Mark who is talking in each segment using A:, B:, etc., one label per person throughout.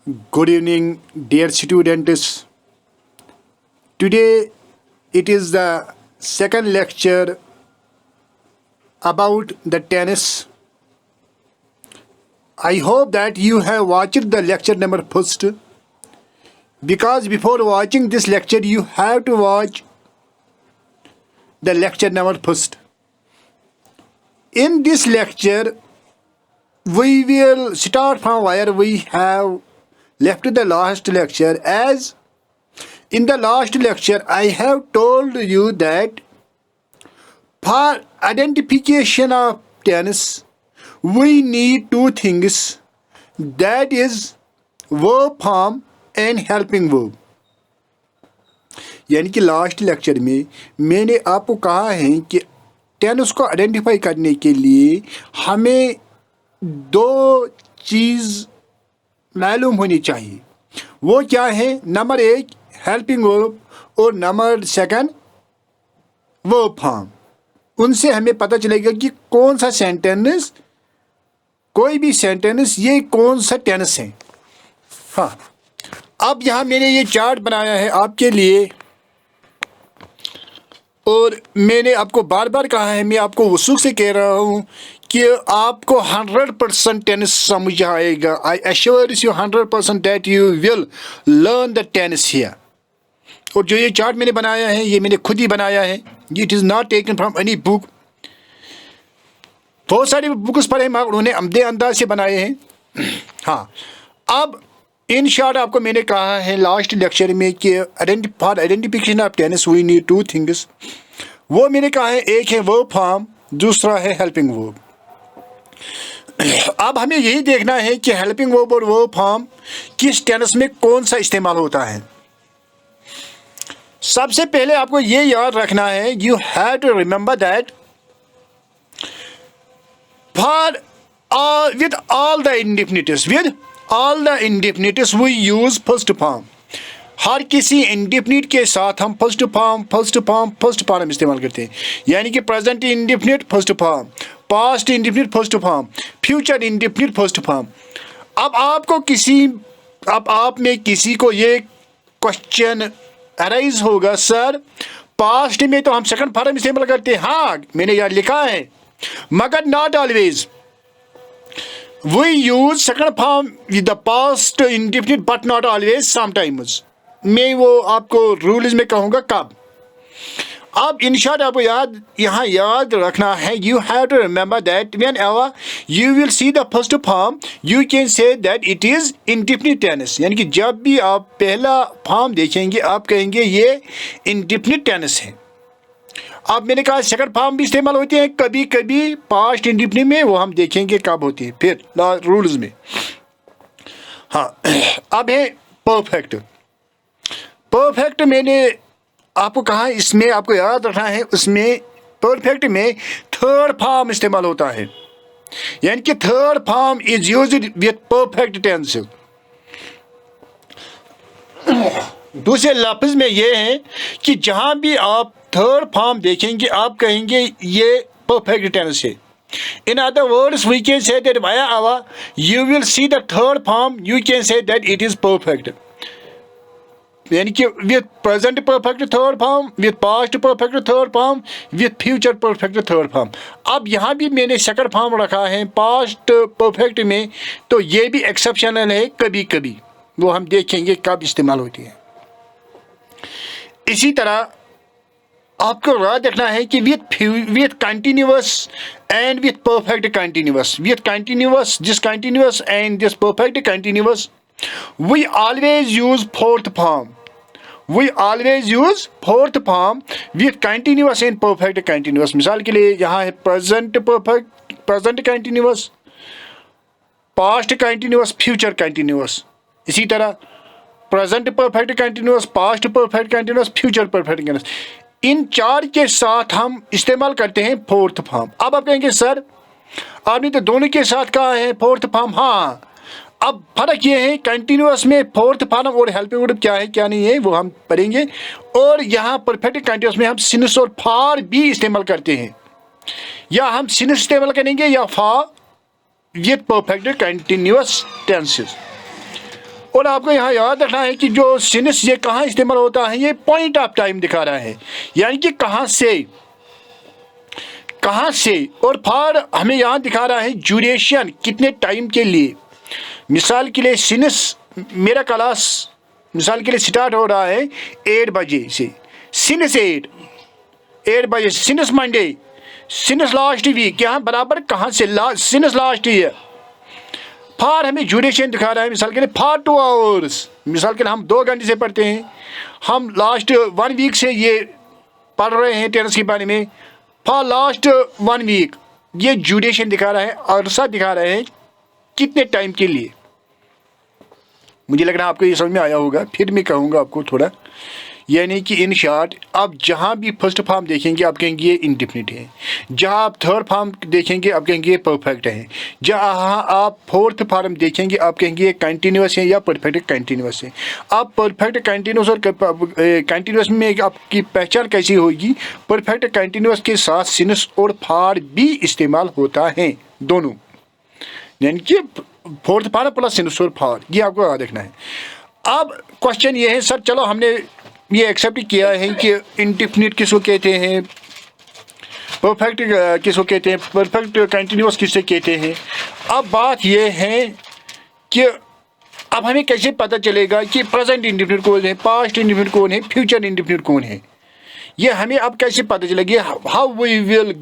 A: Good evening, dear students. Today it is the second lecture about the tennis. I hope that you have watched the lecture number first, because before watching this lecture you have to watch the lecture number first. In this lecture we will start from where we have left the last lecture. As in the last lecture I have told you that for identification of tense we need two things, that is verb form and helping verb. यानी कि last lecture में मैंने आपको कहा है कि tense को identify करने के लिए हमें दो चीज़ मालूम होनी चाहिए. वो क्या है? नंबर एक हेल्पिंग वर्ब और नंबर सेकंड वर्ब फॉर्म. उनसे हमें पता चलेगा कि कौन सा सेंटेंस, कोई भी सेंटेंस, ये कौन सा टेंस है. हाँ, अब यहाँ मैंने ये चार्ट बनाया है आपके लिए और मैंने आपको बार बार कहा है, मैं आपको वसूख से कह रहा हूँ कि आपको 100% टेंस समझ आएगा. I assure you 100% that you will learn the tense here. और जो ये चार्ट मैंने बनाया है ये मैंने खुद ही बनाया है. It is not taken from any book. बहुत सारी बुक्स पढ़े मगर उन्होंने अमदे अंदाज से बनाए हैं. हाँ, अब इन शॉर्ट आपको मैंने कहा है लास्ट लेक्चर में कि for identification of tense we need two things. वो मैंने कहा है, एक है वर्ब फॉर्म, दूसरा है हेल्पिंग वर्ब. अब हमें यही देखना है कि हेल्पिंग वर्ब और वर्ब फॉर्म किस टेंस में कौन सा इस्तेमाल होता है. सबसे पहले आपको ये याद रखना है, you have to remember that for with all the indefinitives we use first form. हर किसी इंडिफिनिट के साथ हम फर्स्ट फॉर्म इस्तेमाल करते हैं. यानी कि present indefinite first form, past indefinite first form, future indefinite first form. अब आप में किसी को ये क्वेश्चन अराइज होगा, सर पास्ट में तो हम सेकंड फॉर्म इस्तेमाल करते हैं. हाँ, मैंने यहाँ लिखा है, मगर not always. We use second form with the past indefinite but not always, sometimes. मैं वो आपको रूल्स में कहूँगा कब. अब इन शॉर्ट आपको यहाँ याद रखना है, you have to remember that whenever you will see the first form you can say that it is indefinite tense. यानी कि जब भी आप पहला फॉर्म देखेंगे आप कहेंगे ये indefinite tense है. अब मैंने कहा सेकंड फॉर्म भी इस्तेमाल होते हैं कभी कभी पास्ट इंडिफिनिट में, वो हम देखेंगे कब होती है फिर रूल्स में. हाँ, अब है परफेक्ट. परफेक्ट मैंने आपको कहा, इसमें आपको याद रखना है, उसमें परफेक्ट में थर्ड फॉर्म इस्तेमाल होता है. यानी कि third form is used with perfect tense. दूसरे लफ्ज में ये है कि जहां भी आप थर्ड फॉर्म देखेंगे आप कहेंगे ये परफेक्ट टेंस है. In other words we can say that whenever you will see the third form you can say that it is perfect. यानी कि with present perfect third form, with past perfect third form, with future perfect third form. अब यहाँ भी मैंने second form रखा है past perfect में, तो ये भी एक्सेप्शनल है कभी कभी, वो हम देखेंगे कब इस्तेमाल होती है. इसी तरह आपको याद रखना है कि with continuous and with perfect continuous, with continuous, this continuous and this perfect continuous, we always use fourth form. We always use fourth form with continuous and perfect continuous. मिसाल के लिए यहाँ है present perfect, present continuous, past continuous, future continuous. इसी तरह present perfect continuous, past perfect continuous, future perfect continuous. इन चार के साथ हम इस्तेमाल करते हैं फोर्थ फॉर्म. अब आप कहेंगे सर आपने तो दोनों के साथ कहा है फोर्थ फॉर्म. हाँ, अब फर्क ये है कंटिन्यूअस में फोर्थ फॉर्म और हेल्पिंग वर्ब क्या है क्या नहीं है वो हम पढ़ेंगे. और यहाँ परफेक्ट कंटिन्यूअस में हम सिंस और फॉर भी इस्तेमाल करते हैं. या हम सिंस इस्तेमाल करेंगे या for with perfect continuous tenses. और आपको यहाँ याद रखना है कि जो सिंस ये कहाँ इस्तेमाल होता है, ये पॉइंट ऑफ टाइम दिखा रहा है, यानी कि कहाँ से। और फॉर हमें यहाँ दिखा रहा है ड्यूरेशन, कितने टाइम के लिए। मिसाल के लिए सिंस मेरा क्लास मिसाल के लिए स्टार्ट हो रहा है 8 बजे से, सिंस 8 बजे, since Monday, since last week, यहाँ बराबर कहाँ से, सिंस लास्ट ईयर। फॉर हमें ड्यूरेशन दिखा रहा है, मिसाल के लिए फॉर 2 आवर्स, मिसाल के लिए हम 2 घंटे से पढ़ते हैं, हम लास्ट 1 वीक से ये पढ़ रहे हैं टेनिस के बारे में। फॉर लास्ट 1 वीक, ये ड्यूरेशन दिखा रहा है, अरसा दिखा रहे हैं कितने टाइम के लिए। मुझे लग रहा है आपको ये समझ में आया होगा। फिर मैं कहूँगा आपको थोड़ा, यानी कि इन शॉर्ट आप जहाँ भी फर्स्ट फॉर्म देखेंगे आप कहेंगे ये इंडेफिनिट है, जहाँ आप थर्ड फॉर्म देखेंगे आप कहेंगे ये परफेक्ट है, जहाँ आप फोर्थ फॉर्म देखेंगे आप कहेंगे ये कंटिन्यूस है या परफेक्ट कंटिन्यूस है। आप परफेक्ट कंटिन्यूस और कंटिन्यूस में आपकी पहचान कैसी होगी, परफेक्ट कंटिन्यूस के साथ सिंस और फॉर भी इस्तेमाल होता है दोनों, यानी कि फोर्थ फॉर्म प्लस सिंस और फॉर, ये आपको याद रखना है। अब क्वेश्चन ये है सर, चलो हमने ये एक्सेप्ट किया है कि इंडेफिनिट किसको कहते हैं, परफेक्ट किसको कहते हैं, परफेक्ट कंटिन्यूस किससे कहते हैं। अब बात ये है कि अब हमें कैसे पता चलेगा कि प्रेजेंट इंडेफिनिट कौन है, पास्ट इंडेफिनिट कौन है, फ्यूचर इंडेफिनिट कौन है। ये हमें अब कैसे पता चलेगा, how we will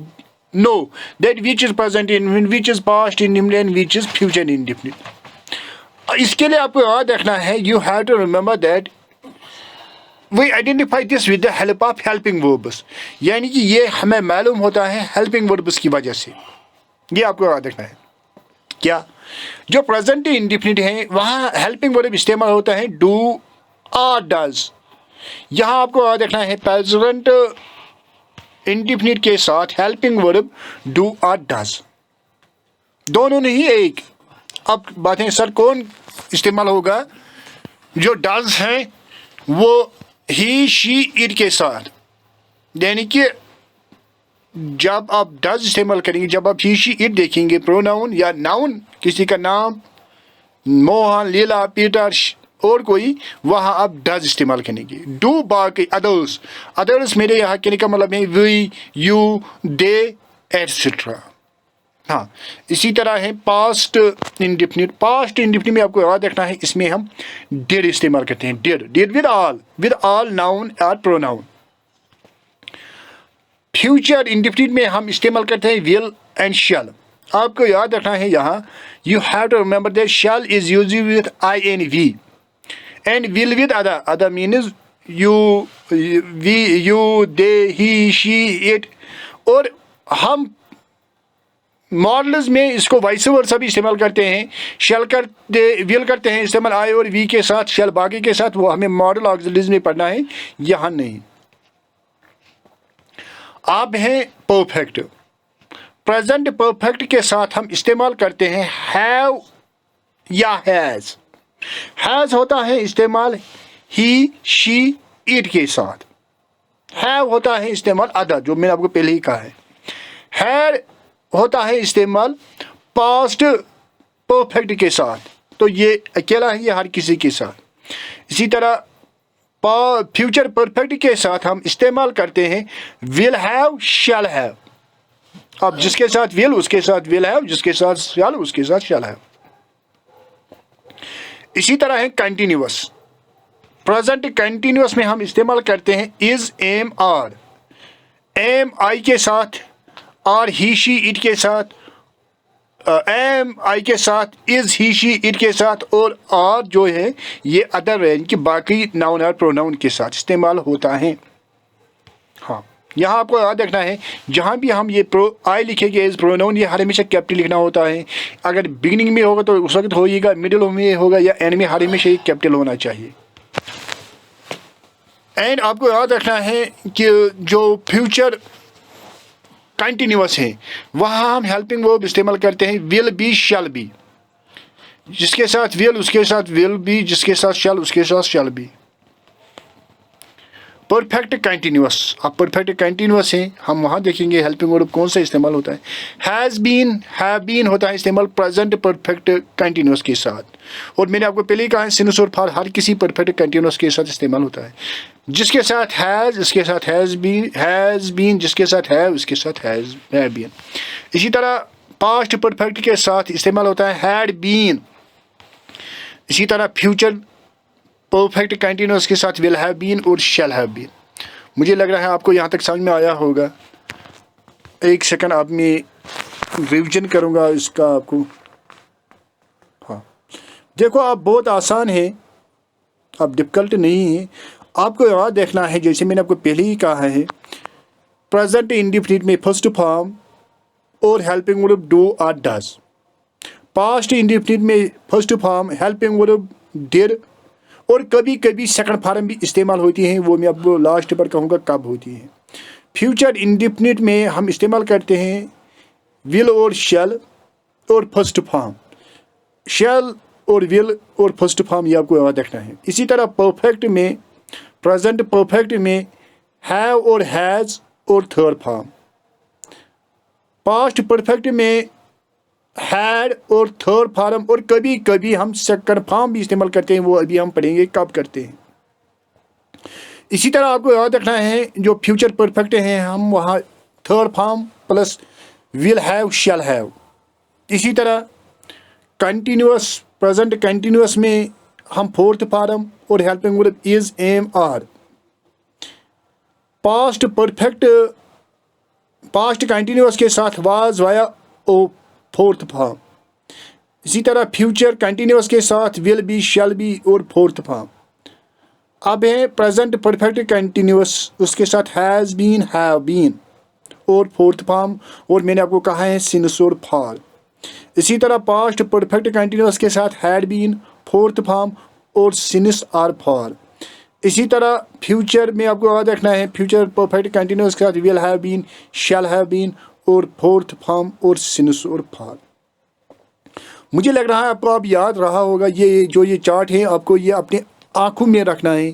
A: know that which is present indefinite, which is past indefinite and which is future indefinite. इसके लिए आपको याद रखना है, you have to remember that we identify this with the help of helping verbs, यानी कि ये हमें मालूम होता है हेल्पिंग वर्ब्स की वजह से। ये आपको याद रखना है। क्या जो प्रेजेंट इंडेफिनिट है वहाँ हेल्पिंग वर्ब इस्तेमाल होता है डू और डज। यहाँ आपको याद रखना है प्रेजेंट इंडेफिनिट के साथ हेल्पिंग वर्ब डू और डज, दोनों नहीं एक। अब बातें सर कौन इस्तेमाल होगा, जो डज है वो ही शी इट के साथ, यानी कि जब आप डज इस्तेमाल करेंगे, जब आप ही शी इट देखेंगे प्रोनाउन या नाउन, किसी का नाम मोहन, लीला, पीटर और कोई, वहाँ आप डज इस्तेमाल करेंगे। डू बाकी अदर्स मेरे यहाँ कहने का मतलब है वी, यू, दे एटसेट्रा। हाँ, इसी तरह है पास्ट इंडेफिनिट। पास्ट इंडेफिनिट में आपको याद रखना है, इसमें हम डिड इस्तेमाल करते हैं, डिड विद ऑल नाउन और प्रोनाउन। फ्यूचर इंडेफिनिट में हम इस्तेमाल करते हैं विल एंड शैल। आपको याद रखना है यहाँ, you have to remember that shall is used with INV and will with other means you, we, you, they, he, she, it. और हम मॉडल्स में इसको वाइस वर्सा भी इस्तेमाल करते हैं, शैल करते विल करते हैं इस्तेमाल आई और वी के साथ, शैल बाकी के साथ, वो हमें मॉडल ऑक्सिलरीज में पढ़ना है, यहाँ नहीं। अब है परफेक्ट। प्रेजेंट परफेक्ट के साथ हम इस्तेमाल करते हैं हैव या हैज। हैज होता है इस्तेमाल ही, शी, इट के साथ। हैव होता है इस्तेमाल अदर, जो मैंने आपको पहले ही कहा है। हैड होता है इस्तेमाल पास्ट परफेक्ट के साथ, तो ये अकेला है, ये हर किसी के साथ। इसी तरह फ्यूचर परफेक्ट के साथ हम इस्तेमाल करते हैं विल हैव, शैल हैव। अब जिसके साथ विल उसके साथ विल हैव, जिसके साथ शैल उसके साथ शैल हैव। इसी तरह है कंटिन्यूअस। प्रेजेंट कंटिन्यूअस में हम इस्तेमाल करते हैं इज, एम, आर। एम आई के साथ, और ही शी इट के साथ, एम आई के साथ, इज ही शी इट के साथ, और आर जो है ये अदर रेंज की बाकी नाउन और प्रोनाउन के साथ इस्तेमाल होता है। हाँ, यहाँ आपको याद रखना है, जहाँ भी हम ये आई लिखेंगे एज प्रोनाउन, ये हर हमेशा कैपिटल लिखना होता है। अगर बिगिनिंग में होगा तो उस वक्त होगा, मिडिल में होगा या एंड में, हर हमेशा ये कैपिटल होना चाहिए। एंड आपको याद रखना है कि जो फ्यूचर कंटिन्यूअस है वहाँ हम हेल्पिंग वर्ब इस्तेमाल करते हैं विल बी, शैल बी। जिसके साथ विल उसके साथ विल बी, जिसके साथ शैल उसके साथ शैल बी। परफेक्ट कंटिन्यूस, अब परफेक्ट कंटिन्यूस है, हम वहाँ देखेंगे हेल्पिंग वर्ब कौन सा इस्तेमाल होता है। हैज़ बीन, हैव बीन होता है इस्तेमाल प्रेजेंट परफेक्ट कंटिन्यूस के साथ, और मैंने आपको पहले ही कहा है सिंस और फॉर हर किसी परफेक्ट कंटिन्यूस के साथ इस्तेमाल होता है। जिसके साथ हैज़ उसके साथ हैज़ बीन, जिसके साथ है उसके साथ हैज़ बीन। इसी तरह पास्ट परफेक्ट के साथ इस्तेमाल होता है हैड बीन। इसी तरह फ्यूचर परफेक्ट कंटिन्यूस के साथ विल हैव बीन और शैल हैव बीन। मुझे लग रहा है आपको यहाँ तक समझ में आया होगा। एक सेकंड अब मैं रिवीजन करूँगा इसका आपको। हाँ देखो, आप बहुत आसान है, अब डिफ़िकल्ट नहीं है। आपको याद देखना है, जैसे मैंने आपको पहले ही कहा है, प्रेजेंट इंडेफिनिट में फर्स्ट फॉर्म और हेल्पिंग वर्ब डू और डज। पास्ट इंडेफिनिट में first form, helping verb did, और कभी कभी सेकंड फॉर्म भी इस्तेमाल होती हैं, वो मैं आपको लास्ट पर कहूँगा कब होती है। फ्यूचर इंडेफिनिट में हम इस्तेमाल करते हैं विल और शैल और फर्स्ट फॉर्म। शैल और विल और फर्स्ट फॉर्म ये आपको याद रखना है। इसी तरह परफेक्ट में, प्रेजेंट परफेक्ट में हैव और हैज़ और थर्ड फॉर्म। पास्ट परफेक्ट में हैड और थर्ड फॉर्म, और कभी कभी हम सेकंड फॉर्म भी इस्तेमाल करते हैं, वो अभी हम पढ़ेंगे कब करते हैं। इसी तरह आपको याद रखना है जो फ्यूचर परफेक्ट हैं हम वहाँ third form plus will have shall have. इसी तरह कंटिन्यूअस, प्रेजेंट कंटिन्यूअस में हम फोर्थ फॉर्म और helping verb is, am, are. Past perfect, past continuous के साथ वाज, वाया, ओ फोर्थ फॉर्म। इसी तरह फ्यूचर कंटिन्यूअस के साथ विल बी, शैल बी और फोर्थ फॉर्म। अब है प्रेजेंट परफेक्ट कंटिन्यूअस, उसके साथ हैज़ बीन, हैव बीन और फोर्थ फॉर्म, और मैंने आपको कहा है सिंस और फॉर। इसी तरह पास्ट परफेक्ट कंटिन्यूअस के साथ हैड बीन, फोर्थ फॉर्म और सिंस और फॉर। इसी तरह फ्यूचर में आपको याद रखना है फ्यूचर परफेक्ट कंटिन्यूअस के साथ will have been, shall have been और फोर्थ फॉर्म और सिंस और फॉर। मुझे लग रहा है आपको अब याद रहा होगा। ये जो ये चार्ट है आपको ये अपने आंखों में रखना है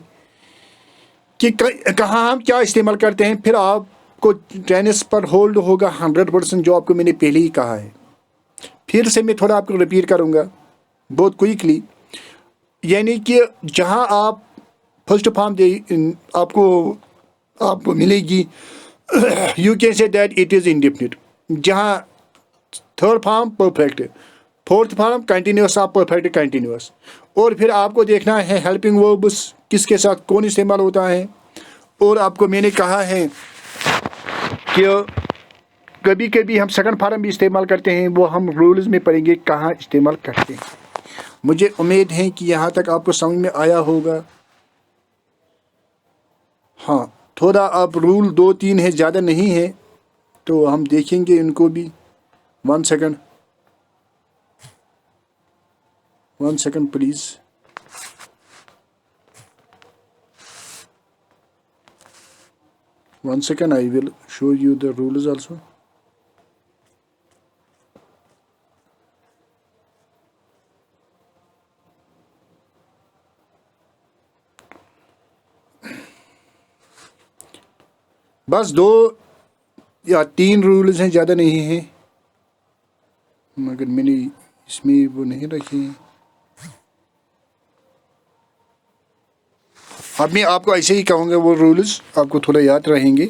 A: कि कहाँ हम क्या इस्तेमाल करते हैं, फिर आपको टेनिस पर होल्ड होगा 100%, जो आपको मैंने पहले ही कहा है। फिर से मैं थोड़ा आपको रिपीट करूँगा बहुत क्विकली, यानी कि जहाँ आप फर्स्ट फॉर्म दे आपको मिलेगी, you can say that it is indefinite. जहाँ third form perfect, fourth form continuous, आप परफेक्ट कंटिन्यूअस, और फिर आपको देखना है हेल्पिंग वर्ब्स किसके साथ कौन इस्तेमाल होता है। और आपको मैंने कहा है कि कभी कभी हम सेकंड फॉर्म भी इस्तेमाल करते हैं, वो हम रूल्स में पढ़ेंगे कहाँ इस्तेमाल करते हैं। मुझे उम्मीद है कि यहाँ तक आपको समझ में आया होगा। हाँ, थोड़ा अब रूल 2-3 है, ज़्यादा नहीं है, तो हम देखेंगे इनको भी। 1 second please. One second, I will show you the rules also. बस 2 या 3 रूल्स हैं, ज़्यादा नहीं है, मगर मैंने इसमें वो नहीं रखे हैं। अब मैं आपको ऐसे ही कहूँगा, वो रूल्स आपको थोड़ा याद रहेंगे,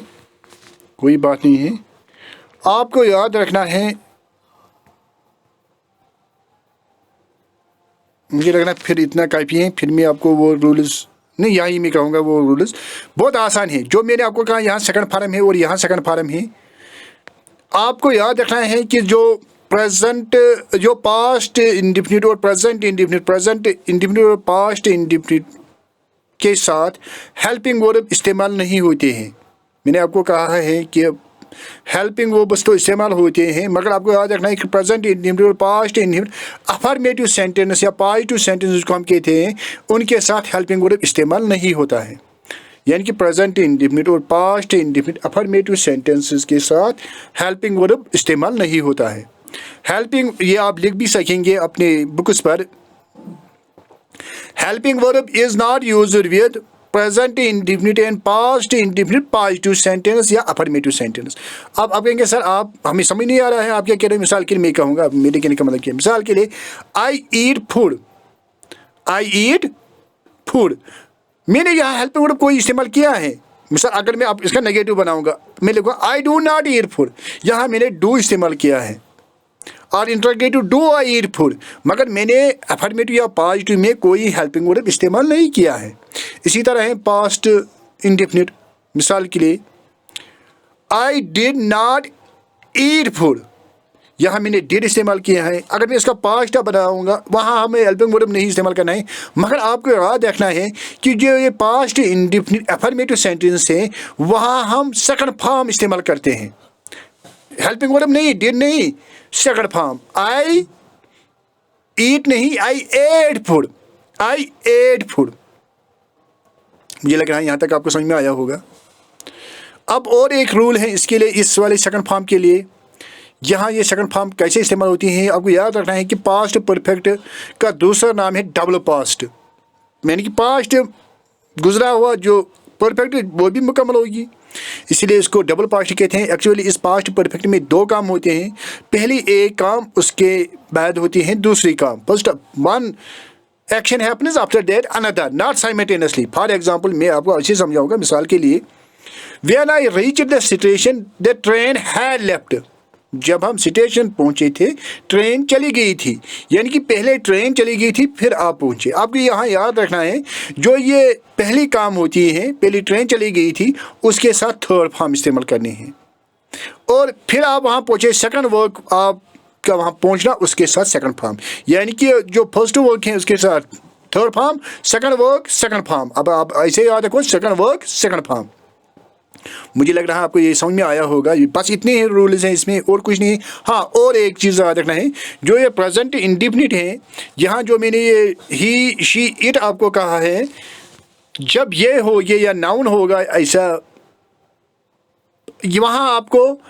A: कोई बात नहीं है। आपको याद रखना है, मुझे लगना फिर इतना काफ़ी है, फिर मैं आपको वो रूल्स नहीं, यहाँ ही मैं कहूँगा वो रूल्स बहुत आसान है। जो मैंने आपको कहा यहाँ सेकंड फॉर्म है और यहाँ सेकंड फॉर्म है। आपको याद रखना है कि जो प्रेजेंट, जो पास्ट इंडेफिनिट और प्रेजेंट इंडेफिनिट और पास्ट इंडेफिनिट के साथ हेल्पिंग वर्ब इस्तेमाल नहीं होते हैं। मैंने आपको कहा है कि हेल्पिंग वर्ब्स तो इस्तेमाल होते हैं, मगर आपको याद रखना है कि प्रेजेंट इंडेफिनिट और पास्ट इंडेफिनिट, अफर्मेटिव सेंटेंस या पॉजिटिव सेंटेंस जिसको हम कहते हैं, उनके साथ हेल्पिंग वर्ब इस्तेमाल नहीं होता है। यानी कि प्रेजेंट इंडेफिनिट और पास्ट इंडेफिनिट अफर्मेटिव सेंटेंसेस के साथ हेल्पिंग वर्ब इस्तेमाल नहीं होता है। हेल्पिंग, ये आप लिख भी सकेंगे अपने बुक्स पर, helping verb is not used with present indefinite and past indefinite positive sentence या अफर्मेटिव सेंटेंस। अब आप कहेंगे सर आप हमें समझ नहीं आ रहा है, आप क्या कह रहे हैं। मिसाल के लिए मैं कहूँगा, मेरे कहने का मतलब क्या है। मिसाल के लिए आई ईट फूड, आई ईट फूड, मैंने यहाँ हेल्पिंग वर्ब कोई इस्तेमाल किया है। मिसाल अगर मैं आप इसका नेगेटिव बनाऊंगा, मैं लिखूँगा I do not eat food, यहाँ मैंने डू इस्तेमाल किया है। और interrogative do I eat food, मगर मैंने अफर्मेटिव या पॉजिटिव में कोई हेल्पिंग वर्ब इस्तेमाल नहीं किया है। इसी तरह है पास्ट इंडेफिनिट। मिसाल के लिए I did not eat food, यहाँ मैंने डिड इस्तेमाल किया है। अगर मैं इसका पास्ट बनाऊंगा, वहाँ हमें हेल्पिंग वर्ब नहीं इस्तेमाल करना है। मगर आपको याद देखना है कि जो ये पास्ट इंडेफिनिट अफर्मेटिव सेंटेंस है, वहाँ हम सेकंड फॉर्म इस्तेमाल करते हैं, हेल्पिंग वर्ब नहीं, डिड नहीं, सेकंड फॉर्म। आई ईट नहीं, आई एट फूड, आई एट फूड। मुझे लग रहा है यहाँ तक आपको समझ में आया होगा। अब और एक रूल है इसके लिए, इस वाले सेकंड फॉर्म के लिए। यहाँ ये सेकंड फॉर्म कैसे इस्तेमाल होती है, आपको याद रखना है कि पास्ट परफेक्ट का दूसरा नाम है डबल पास्ट, यानी कि पास्ट गुजरा हुआ जो परफेक्ट वो भी मुकम्मल होगी, इसलिए इसको डबल पास्ट कहते हैं। एक्चुअली इस पास्ट परफेक्ट में दो काम होते हैं, पहली एक काम उसके बाद होती है दूसरी काम। First one action happens after that another, not simultaneously. For example मैं आपको अच्छे समझाऊंगा। मिसाल के लिए when I reached the station the train had left, जब हम स्टेशन पहुंचे थे ट्रेन चली गई थी, यानी कि पहले ट्रेन चली गई थी फिर आप पहुंचे। आपको यहाँ याद रखना है जो ये पहली काम होती है, पहली ट्रेन चली गई थी, उसके साथ थर्ड फॉर्म इस्तेमाल करने हैं। और फिर आप वहाँ पहुँचे, सेकंड वर्क आपका वहाँ पहुँचना, उसके साथ सेकंड फॉर्म, यानी कि जो फर्स्ट वर्क है उसके साथ third form, second work second form. अब आप ऐसे याद रखो, सेकंड वर्क सेकंड फॉर्म। मुझे लग रहा है आपको ये समझ में आया होगा। बस इतने ही रूल्स हैं इसमें, और कुछ नहीं। हाँ, और एक चीज़ याद रखना है, जो ये प्रेजेंट इंडेफिनिट है, यहाँ जो मैंने ये ही शी इट आपको कहा है, जब ये हो ये या नाउन होगा ऐसा, वहाँ आपको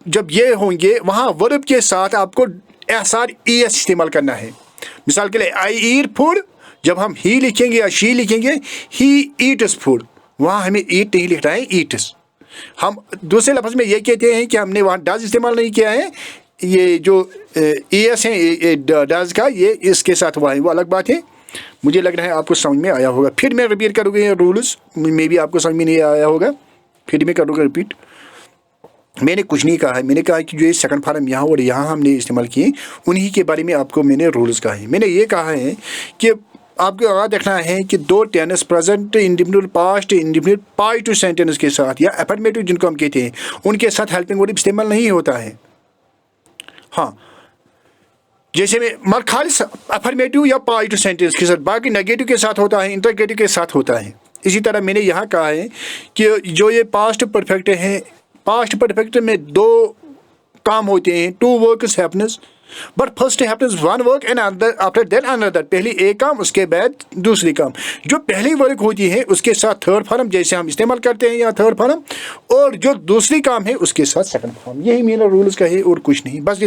A: जब ये होंगे वहाँ वर्ब के साथ आपको SR ES इस्तेमाल करना है। मिसाल के लिए आई ईट फूड, जब हम ही लिखेंगे या शी लिखेंगे, ही ईट्स फूड, वहाँ हमें ईट नहीं लिखना है, ईट्स। हम दूसरे लफ्ज़ में ये कहते हैं कि हमने वहाँ डज इस्तेमाल नहीं किया है, ये जो ES है डज का, ये इसके साथ हुआ है, वो अलग बात है। मुझे लग रहा है आपको समझ में आया होगा। फिर मैं रिपीट करूँगा ये रूल्स, मे भी आपको समझ में नहीं आया होगा, फिर मैं करूँगा रिपीट। मैंने कुछ नहीं कहा है, मैंने कहा कि जो ये सेकंड फॉर्म यहाँ और यहाँ हमने इस्तेमाल किए, उन्हीं के बारे में आपको मैंने रूल्स कहा है। मैंने ये कहा है कि आपको याद रखना है कि दो tense, present indefinite, past indefinite, positive sentence के साथ या अफर्मेटिव जिनको हम कहते हैं, उनके साथ हेल्पिंग वर्ब इस्तेमाल नहीं होता है। हाँ, जैसे में खाली अफर्मेटिव या पॉजिटिव सेंटेंस के साथ, बाकी नेगेटिव के साथ होता है, इंटरोगेटिव के साथ होता है। इसी तरह मैंने यहाँ कहा है कि जो ये पास्ट परफेक्ट है, पास्ट परफेक्ट में दो काम होते हैं, two works happens, but first happens one work and after that another, पहली एक काम उसके बाद दूसरी काम। जो पहली वर्क होती है उसके साथ थर्ड फॉर्म जैसे हम इस्तेमाल करते हैं या थर्ड फॉर्म, और जो दूसरी काम है उसके साथ सेकंड फॉर्म। यही मेरा रूल्स का है और कुछ नहीं, बस।